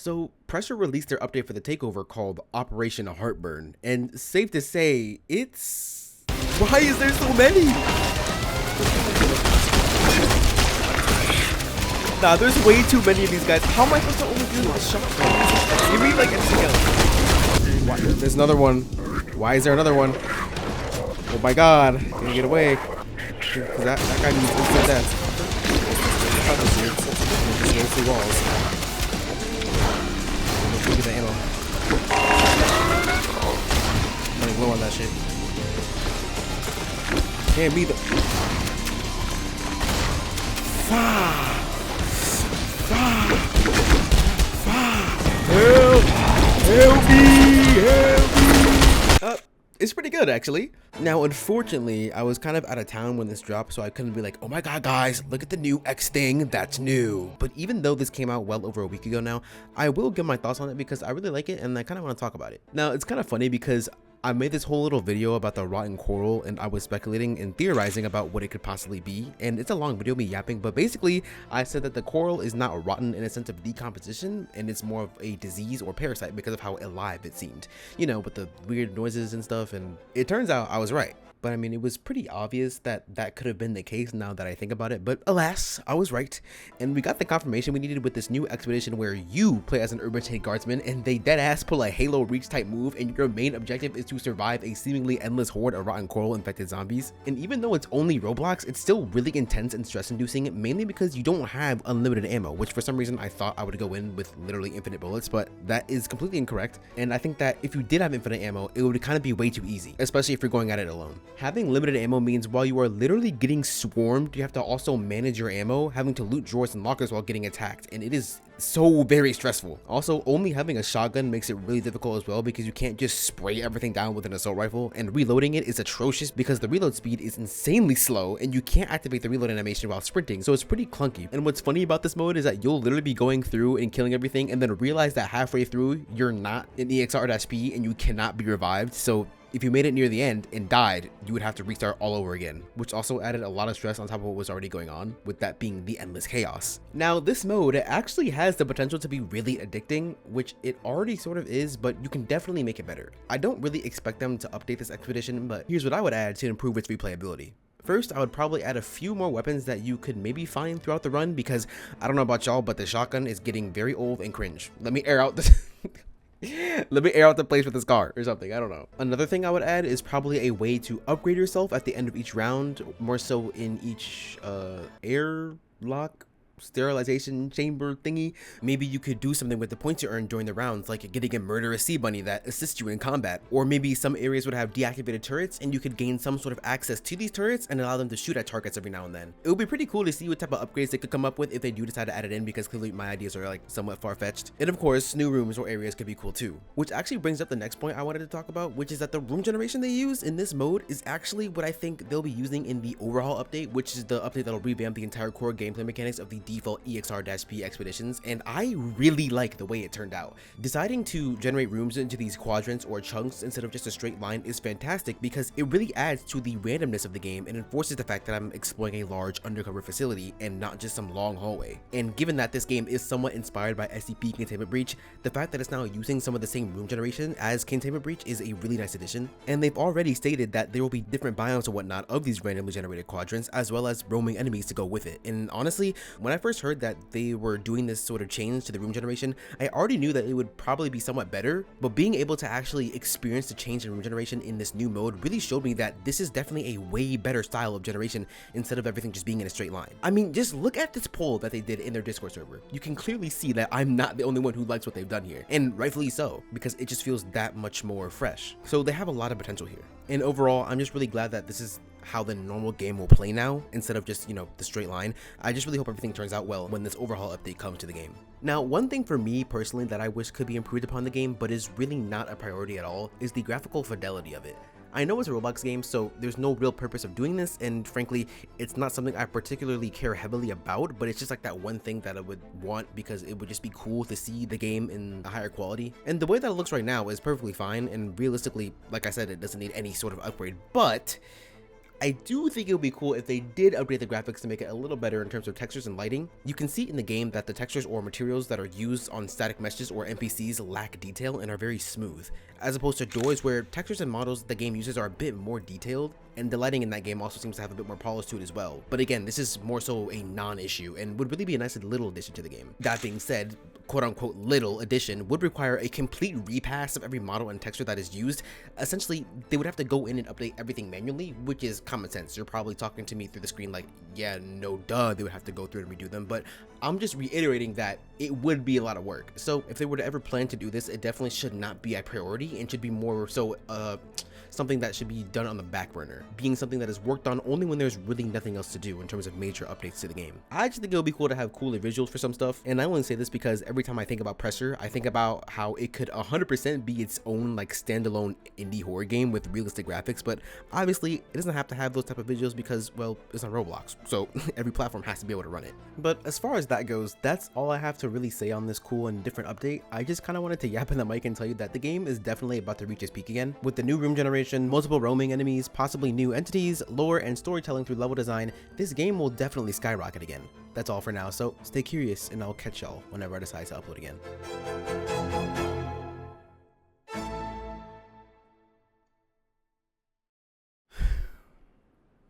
So Pressure released their update for the takeover called Operation Heartburn, and safe to say, it's... Why is there so many? Nah, there's way too many of these guys. How am I supposed to only do a shotgun? Give me like anything else. What? There's another one. Why is there another one? Oh my god. Can you get away? Because that guy needs instant death. Just roll through walls. Look at the ammo. I'm running low on that shit. Can't be the... Help me! It's pretty good, actually. Now, unfortunately, I was kind of out of town when this dropped, so I couldn't be like, oh my god, guys, look at the new X thing, that's new. But even though this came out well over a week ago now, I will give my thoughts on it because I really like it and I kind of want to talk about it. Now, it's kind of funny because I made this whole little video about the rotten coral and I was speculating and theorizing about what it could possibly be, and it's a long video me yapping, but basically I said that the coral is not rotten in a sense of decomposition and it's more of a disease or parasite because of how alive it seemed, you know, with the weird noises and stuff. And it turns out I was right. But I mean, it was pretty obvious that that could have been the case now that I think about it. But alas, I was right. And we got the confirmation we needed with this new expedition where you play as an Urbanshade Guardsman and they deadass pull a Halo Reach type move and your main objective is to survive a seemingly endless horde of rotten coral infected zombies. And even though it's only Roblox, it's still really intense and stress inducing, mainly because you don't have unlimited ammo, which for some reason I thought I would go in with literally infinite bullets, but that is completely incorrect. And I think that if you did have infinite ammo, it would kind of be way too easy, especially if you're going at it alone. Having limited ammo means while you are literally getting swarmed, you have to also manage your ammo, having to loot drawers and lockers while getting attacked, and it is so very stressful. Also, only having a shotgun makes it really difficult as well because you can't just spray everything down with an assault rifle, and reloading it is atrocious because the reload speed is insanely slow and you can't activate the reload animation while sprinting, so it's pretty clunky. And what's funny about this mode is that you'll literally be going through and killing everything and then realize that halfway through you're not in EXR-P and you cannot be revived, so if you made it near the end and died, you would have to restart all over again, which also added a lot of stress on top of what was already going on, with that being the endless chaos. Now, this mode actually has the potential to be really addicting, which it already sort of is, but you can definitely make it better. I don't really expect them to update this expedition, but here's what I would add to improve its replayability. First, I would probably add a few more weapons that you could maybe find throughout the run, because I don't know about y'all, but the shotgun is getting very old and cringe. Let me air out this... Let me air out the place with this car or something, I don't know. Another thing I would add is probably a way to upgrade yourself at the end of each round, more so in each airlock sterilization chamber thingy. Maybe you could do something with the points you earn during the rounds, like getting a murderous sea bunny that assists you in combat, or maybe some areas would have deactivated turrets and you could gain some sort of access to these turrets and allow them to shoot at targets every now and then. It would be pretty cool to see what type of upgrades they could come up with if they do decide to add it in, because clearly my ideas are like somewhat far-fetched. And of course, new rooms or areas could be cool too, which actually brings up the next point I wanted to talk about, which is that the room generation they use in this mode is actually what I think they'll be using in the Overhaul update, which is the update that'll revamp the entire core gameplay mechanics of the default EXR-P expeditions, and I really like the way it turned out. Deciding to generate rooms into these quadrants or chunks instead of just a straight line is fantastic because it really adds to the randomness of the game and enforces the fact that I'm exploring a large undercover facility and not just some long hallway. And given that this game is somewhat inspired by SCP Containment Breach, the fact that it's now using some of the same room generation as Containment Breach is a really nice addition. And they've already stated that there will be different biomes or whatnot of these randomly generated quadrants, as well as roaming enemies to go with it. And honestly, when I first heard that they were doing this sort of change to the room generation, I already knew that it would probably be somewhat better, but being able to actually experience the change in room generation in this new mode really showed me that this is definitely a way better style of generation instead of everything just being in a straight line. I mean, just look at this poll that they did in their Discord server. You can clearly see that I'm not the only one who likes what they've done here, and rightfully so, because it just feels that much more fresh. So they have a lot of potential here. And overall, I'm just really glad that this is how the normal game will play now instead of just, you know, the straight line. I just really hope everything turns out well when this Overhaul update comes to the game. Now, one thing for me personally that I wish could be improved upon the game, but is really not a priority at all, is the graphical fidelity of it. I know it's a Roblox game, so there's no real purpose of doing this, and frankly, it's not something I particularly care heavily about, but it's just like that one thing that I would want because it would just be cool to see the game in a higher quality. And the way that it looks right now is perfectly fine, and realistically, like I said, it doesn't need any sort of upgrade, but I do think it would be cool if they did update the graphics to make it a little better in terms of textures and lighting. You can see in the game that the textures or materials that are used on static meshes or NPCs lack detail and are very smooth, as opposed to doors where textures and models the game uses are a bit more detailed, and the lighting in that game also seems to have a bit more polish to it as well. But again, this is more so a non-issue and would really be a nice little addition to the game. That being said, quote-unquote little addition would require a complete repass of every model and texture that is used. Essentially, they would have to go in and update everything manually, which is common sense. You're probably talking to me through the screen like, yeah, no duh, they would have to go through and redo them, but I'm just reiterating that it would be a lot of work. So if they were to ever plan to do this, it definitely should not be a priority and should be more so something that should be done on the back burner, being something that is worked on only when there's really nothing else to do in terms of major updates to the game. I just think it would be cool to have cooler visuals for some stuff, and I only say this because every time I think about Pressure, I think about how it could 100% be its own like standalone indie horror game with realistic graphics, but obviously it doesn't have to have those type of visuals because, well, it's on Roblox, so every platform has to be able to run it. But as far as that goes, that's all I have to really say on this cool and different update. I just kind of wanted to yap in the mic and tell you that the game is definitely about to reach its peak again. With the new room generation, multiple roaming enemies, possibly new entities, lore, and storytelling through level design, this game will definitely skyrocket again. That's all for now, so stay curious and I'll catch y'all whenever I decide to upload again.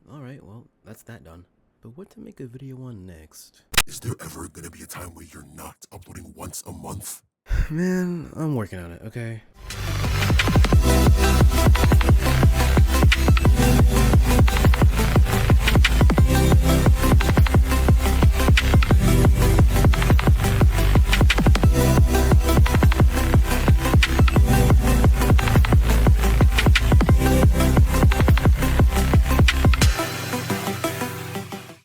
Alright, well, that's that done. But what to make a video on next? Is there ever gonna be a time where you're not uploading once a month? Man, I'm working on it, okay?